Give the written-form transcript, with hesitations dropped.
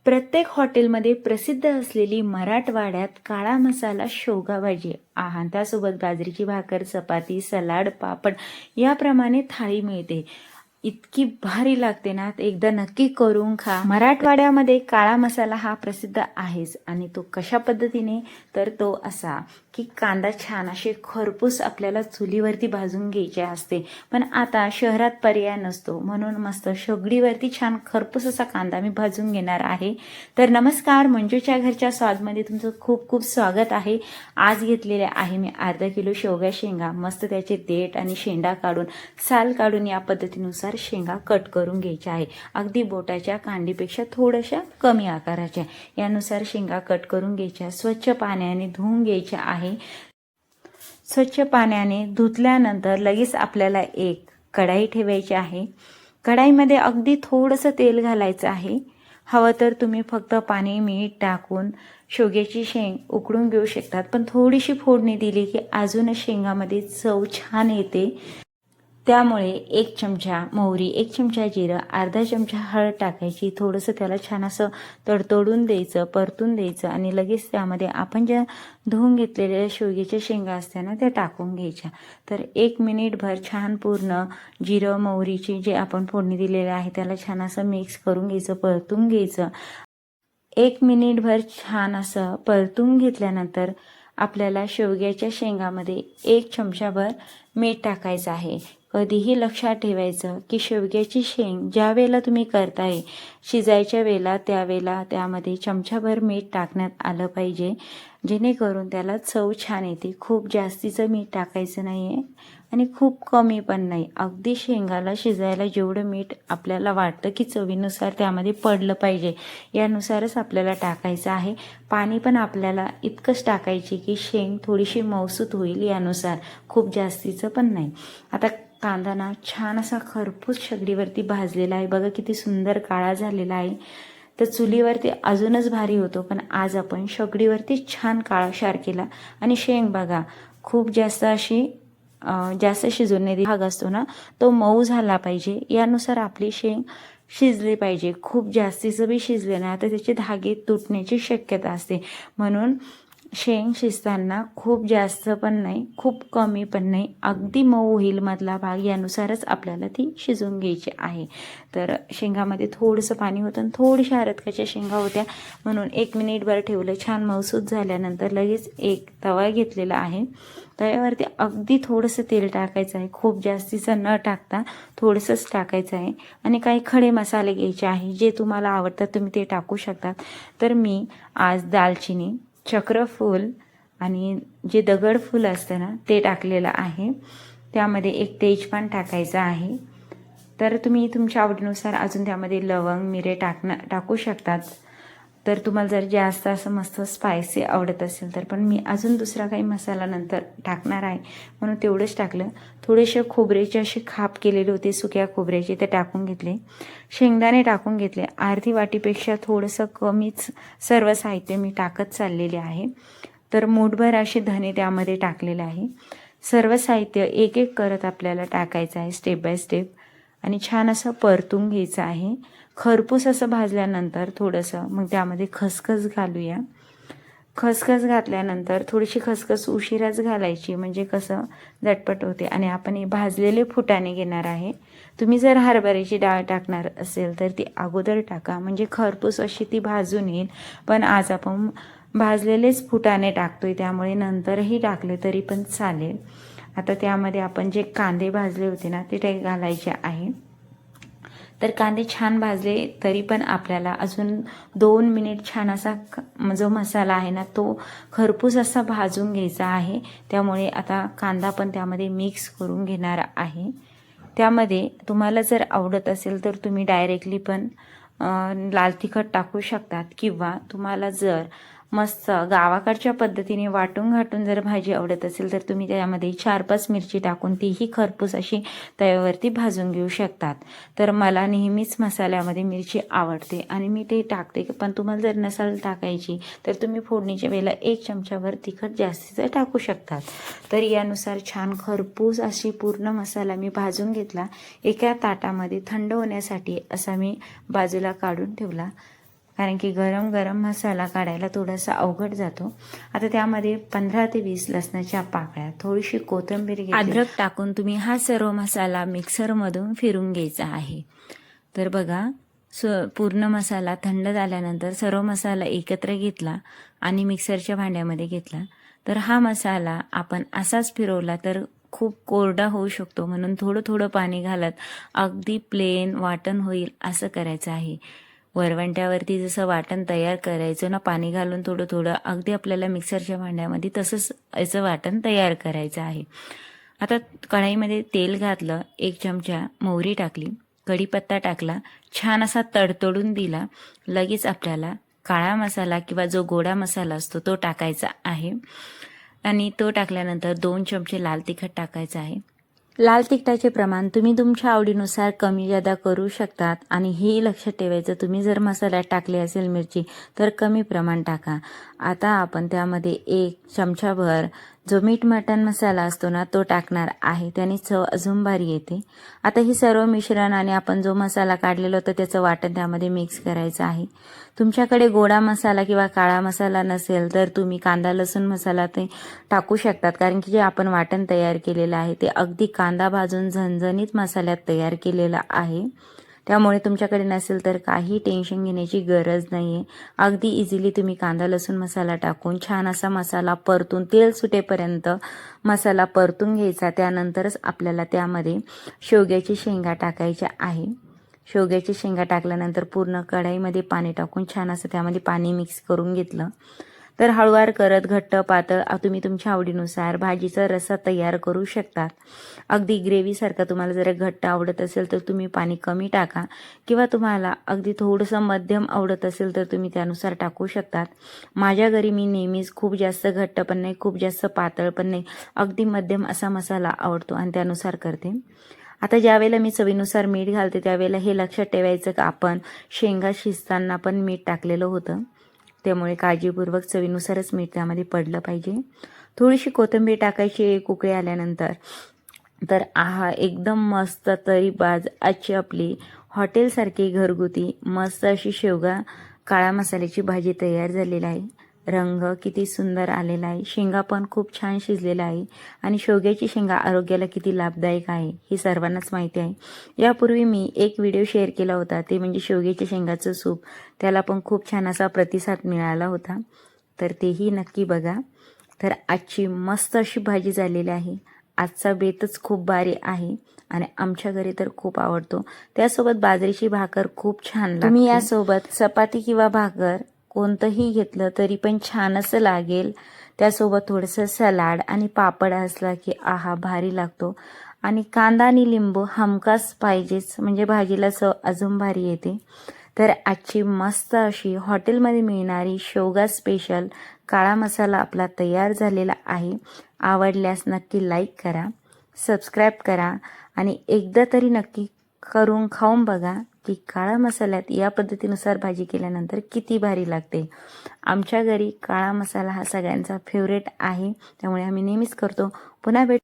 प्रत्येक हॉटेलमध्ये प्रसिद्ध असलेली मराठवाड्यात काळा मसाला शेवगा भाजी, त्यासोबत बाजरीची भाकर, चपाती, सलाड, पापड याप्रमाणे थाळी मिळते. इतकी भारी लागते ना, एकदा नक्की करून खा. मराठवाड्यामध्ये काळा मसाला हा प्रसिद्ध आहेच आणि तो कशा पद्धतीने, तर तो असा की कांदा छान असे खरपूस आपल्याला चुलीवरती भाजून घ्यायचे असते. पण आता शहरात पर्याय नसतो, म्हणून मस्त शेगडीवरती छान खरपूस असा कांदा मी भाजून घेणार आहे. तर नमस्कार, मंजूच्या घरच्या स्वादमध्ये तुमचं खूप खूप स्वागत आहे. आज घेतलेले आहे मी अर्धा किलो शेवगा शेंगा. मस्त त्याचे देठ आणि शेंडा काढून, साल काढून या पद्धतीनुसार शेंगा कट करून घ्यायच्या आहे. अगदी बोटाच्या कांडीपेक्षा थोड्याशा कमी आकाराच्या यानुसार शेंगा कट करून घ्यायच्या. स्वच्छ पाण्याने धुवून घ्यायच्या आहे. स्वच्छ पाण्याने धुतल्यानंतर लगेच आपल्याला एक कढाई ठेवायची आहे. कढाईमध्ये अगदी थोडंसं तेल घालायचं आहे. हवं तर तुम्ही फक्त पाणी मीठ टाकून शेवग्याची शेंग उकडून घेऊ शकतात, पण थोडीशी फोडणी दिली की अजूनच शेंगामध्ये चव छान येते. त्यामुळे 1 चमचा मोहरी, 1 चमचा जिरं, अर्धा चमचा हळद टाकायची. थोडंसं त्याला छान असं तडतडून द्यायचं, परतून द्यायचं आणि लगेच त्यामध्ये आपण ज्या धुवून घेतलेल्या शेवग्याच्या शेंगा असत्या ना, त्या टाकून घ्यायच्या. तर 1 मिनिटभर छान पूर्ण जिरं मोहरीची जे आपण फोडणी दिलेली आहे त्याला छान असं मिक्स करून घ्यायचं, परतून घ्यायचं. 1 मिनिटभर छान असं परतून घेतल्यानंतर आपल्याला शेवग्याच्या शेंगामध्ये 1 चमचाभर मीठ टाकायचं आहे. कधीही लक्षात ठेवायचं की शेवग्याची शेंग ज्या वेळेला तुम्ही करताय, शिजायच्या वेळेला त्यावेळेला त्यामध्ये चमचाभर मीठ टाकण्यात आलं पाहिजे, जेणेकरून त्याला चव छान येते. खूप जास्तीचं मीठ टाकायचं नाही आहे आणि खूप कमी पण नाही. अगदी शेंगाला शिजायला जेवढं मीठ आपल्याला वाटतं की चवीनुसार त्यामध्ये पडलं पाहिजे, यानुसारच आपल्याला टाकायचं आहे. पाणी पण आपल्याला इतकंच टाकायचे की शेंग थोडीशी मऊसूत होईल यानुसार, खूप जास्तीचं पण नाही. आता कांदा ना छान असा खरपूस शेगडीवरती भाजलेला आहे. बघा किती सुंदर काळा झालेला आहे. तर चुलीवरती अजूनच भारी होतो, पण आज आपण शेगडीवरती छान काळाशार केला. आणि शेंग बघा खूप जास्त अशी जास्त शिजून नाही, भाग असतो ना तो मऊ झाला पाहिजे, यानुसार आपली शेंग शिजली पाहिजे. खूप जास्तीचं बी शिजले ना तर त्याचे धागे तुटण्याची शक्यता असते. म्हणून शेंग शिजताना खूप जास्त पण नाही, खूप कमी पण नाही, अगदी मऊ होईल मधला भाग, यानुसारच आपल्याला ती शिजवून घ्यायची आहे. तर शेंगामध्ये थोडंसं पाणी होतं आणि थोड्याशा अरदकाच्या शेंगा होत्या, म्हणून 1 मिनिटभर ठेवलं. छान मऊसूत झाल्यानंतर लगेच एक तवा घेतलेला आहे. तव्यावरती अगदी थोडंसं तेल टाकायचं आहे, खूप जास्तीचं न टाकता थोडंसंच टाकायचं आहे. आणि काही खडे मसाले घ्यायचे आहे, जे तुम्हाला आवडतात तुम्ही ते टाकू शकतात. तर मी आज दालचिनी, चक्रफूल आणि जे दगडफूल असतं ना ते टाकलेलं आहे. त्यामध्ये 1 तेजपान टाकायचं आहे. तर तुम्ही तुमच्या आवडीनुसार अजून त्यामध्ये लवंग, मिरे टाकू शकतात. तर तुम्हाला जर जास्त असं मस्त स्पायसी आवडत असेल तर, पण मी अजून दुसरा काही मसाला नंतर टाकणार आहे म्हणून तेवढंच टाकलं. थोडेसे खोबऱ्याचे असे खाप केलेले होते, सुक्या खोबऱ्याचे, ते टाकून घेतले. शेंगदाणे टाकून घेतले. अर्धी वाटीपेक्षा थोडंसं कमीच सर्व साहित्य मी टाकत चाललेले आहे. तर मूठभर असे धने त्यामध्ये टाकलेले आहे. सर्व साहित्य एक एक करत आपल्याला टाकायचं आहे, स्टेप बाय स्टेप, आणि छान असं परतून घ्यायचं आहे. खरपूस असं भाजल्यानंतर थोडंसं मग त्यामध्ये खसखस घालूया. खसखस घातल्यानंतर थोडीशी खसखस उशिराच घालायची, म्हणजे कसं झटपट होते. आणि आपण हे भाजलेले फुटाणे घेणार आहे. तुम्ही जर हरभऱ्याची डाळ टाकणार असेल तर ती अगोदर टाका, म्हणजे खरपूस अशी ती भाजून येईल. पण आज आपण भाजलेलेच फुटाणे टाकतोय, त्यामुळे नंतरही टाकले तरी पण चालेल. आता त्यामध्ये आपण जे कांदे भाजले होते ना ते घालायचे आहे. तर कांदे छान भाजले तरी पण आपल्याला अजून 2 मिनिट छान असा जो मसाला आहे ना तो खरपूस असा भाजून घ्यायचा आहे. त्यामुळे आता कांदा पण त्यामध्ये मिक्स करून घेणार आहे. त्यामध्ये तुम्हाला जर आवडत असेल तर तुम्ही डायरेक्टली पण लाल तिखट टाकू शकतात, किंवा तुम्हाला जर मस्त गावाकडच्या पद्धतीने वाटून घाटून जर भाजी आवडत असेल तर तुम्ही त्यामध्ये 4-5 मिरची टाकून तीही खरपूस अशी तव्यावरती भाजून घेऊ शकतात. तर मला नेहमीच मसाल्यामध्ये मिरची आवडते आणि मी ते टाकते, पण तुम्हाला जर नसाल टाकायची तर तुम्ही फोडणीच्या वेळेला 1 चमचाभर तिखट जास्तीचं टाकू शकतात. तर यानुसार छान खरपूस अशी पूर्ण मसाला मी भाजून घेतला. एका ताटामध्ये थंड होण्यासाठी असा मी बाजूला काढून ठेवला. कारण की गरम गरम मसाला काढायला थोडासा अवघड जातो. आता त्यामध्ये 15 ते 20 लसणाच्या पाकळ्या, थोडीशी कोथिंबीर घेतली, अद्रक टाकून तुम्ही हा सर्व मसाला मिक्सरमधून फिरून घ्यायचा आहे. तर बघा, पूर्ण मसाला थंड झाल्यानंतर सर्व मसाला एकत्र घेतला आणि मिक्सरच्या भांड्यामध्ये घेतला. तर हा मसाला आपण असाच फिरवला तर खूप कोरडा होऊ शकतो, म्हणून थोडं थोडं पाणी घालत अगदी प्लेन वाटण होईल असं करायचं आहे. वरवंट्यावरती जसं वाटण तयार करायचं ना, पाणी घालून थोडं थोडं, अगदी आपल्याला मिक्सरच्या भांड्यामध्ये तसंच याचं वाटण तयार करायचं आहे. आता कढाईमध्ये तेल घातलं, 1 चमचा मोहरी टाकली, कढीपत्ता टाकला, छान असा तडतडून दिला. लगेच आपल्याला काळा मसाला किंवा जो गोडा मसाला असतो तो टाकायचा आहे आणि तो टाकल्यानंतर 2 चमचे लाल तिखट टाकायचं आहे. लाल तिखटाचे प्रमाण तुम्ही तुमच्या आवडीनुसार कमी जादा करू शकतात आणि हे लक्षात ठेवायचं, तुम्ही जर मसाल्यात टाकली असेल मिरची तर कमी प्रमाण टाका. आता आपण त्यामध्ये 1 चमचाभर जो मीठ मटण मसाला असतो ना तो टाकणार आहे, त्याने चव अजून भारी येते. आता हे सर्व मिश्रण आणि आपण जो मसाला काढलेला होता त्याचं वाटण त्यामध्ये मिक्स करायचं आहे. तुमच्याकडे गोडा मसाला किंवा काळा मसाला नसेल तर तुम्ही कांदा लसूण मसाला ते टाकू शकतात, कारण की जे आपण वाटण तयार केलेलं आहे ते अगदी कांदा भाजून झणझणीत मसाल्यात तयार केलेला आहे. त्यामुळे तुमच्याकडे नसेल तर काही टेन्शन घेण्याची गरज नाही आहे. अगदी इझिली तुम्ही कांदा लसूण मसाला टाकून छान असा मसाला परतून तेल सुटेपर्यंत मसाला परतून घ्यायचा. त्यानंतरच आपल्याला त्यामध्ये शेवग्याची शेंगा टाकायच्या आहे. शेवग्याची शेंगा टाकल्यानंतर पूर्ण कढाईमध्ये पाणी टाकून छान असं त्यामध्ये पाणी मिक्स करून घेतलं. तर हळूवार करत घट्ट पातळ तुम्ही तुमच्या आवडीनुसार भाजीचा रस्सा तयार करू शकतात. अगदी ग्रेव्हीसारखा तुम्हाला जर घट्ट आवडत असेल तर तुम्ही पाणी कमी टाका, किंवा तुम्हाला अगदी थोडंसं मध्यम आवडत असेल तर तुम्ही त्यानुसार टाकू शकतात. माझ्या घरी मी नेहमीच खूप जास्त घट्ट पण नाही, खूप जास्त पातळ पण नाही, अगदी मध्यम असा मसाला आवडतो आणि त्यानुसार करते. आता ज्यावेळेला मी चवीनुसार मीठ घालते त्यावेळेला हे लक्षात ठेवायचं की आपण शेंगा शिजताना पण मीठ टाकलेलं होतं, त्यामुळे काळजीपूर्वक चवीनुसारच मीठ त्यामध्ये पडलं पाहिजे. थोडीशी कोथिंबीर टाकायची 1 उकळी आल्यानंतर. तर एकदम मस्त तरी आजची आपली हॉटेलसारखी घरगुती मस्त अशी शेवगा काळा मसाल्याची भाजी तयार झालेली आहे. रंग किती सुंदर आलेला आहे, शेंगा पण खूप छान शिजलेला आहे आणि शेवग्याची शेंगा आरोग्याला किती लाभदायक आहे हे सर्वांनाच माहिती आहे. यापूर्वी मी एक व्हिडिओ शेअर केला होता, ते म्हणजे शेवग्याच्या शेंगाचं सूप. त्याला पण खूप छान असा प्रतिसाद मिळाला होता, तर तेही नक्की बघा. तर आजची मस्त अशी भाजी झालेली आहे. आजचा बेतच खूप भारी आहे आणि आमच्या घरी तर खूप आवडतो. त्यासोबत बाजरीची भाकर खूप छान लागते. तुम्ही यासोबत चपाती किंवा भाकर कोणतंही घेतलं तरी पण छानच लागेल. त्यासोबत थोडंसं सलाड आणि पापड असला की भारी लागतो. आणि कांदा आणि लिंबू हमखास पाहिजेच, म्हणजे भाजीला चव अजून भारी येते. तर आजची मस्त अशी हॉटेलमध्ये मिळणारी शेवगा स्पेशल काळा मसाला आपला तयार झालेला आहे. आवडल्यास नक्की लाईक करा, सबस्क्राईब करा आणि एकदा तरी नक्की करून खाऊन बघा की काळा मसाल्यात या पद्धतीनुसार भाजी केल्यानंतर किती भारी लागते. आमच्या घरी काळा मसाला हा सगळ्यांचा फेवरेट आहे, त्यामुळे आम्ही नेहमीच करतो. पुन्हा भेट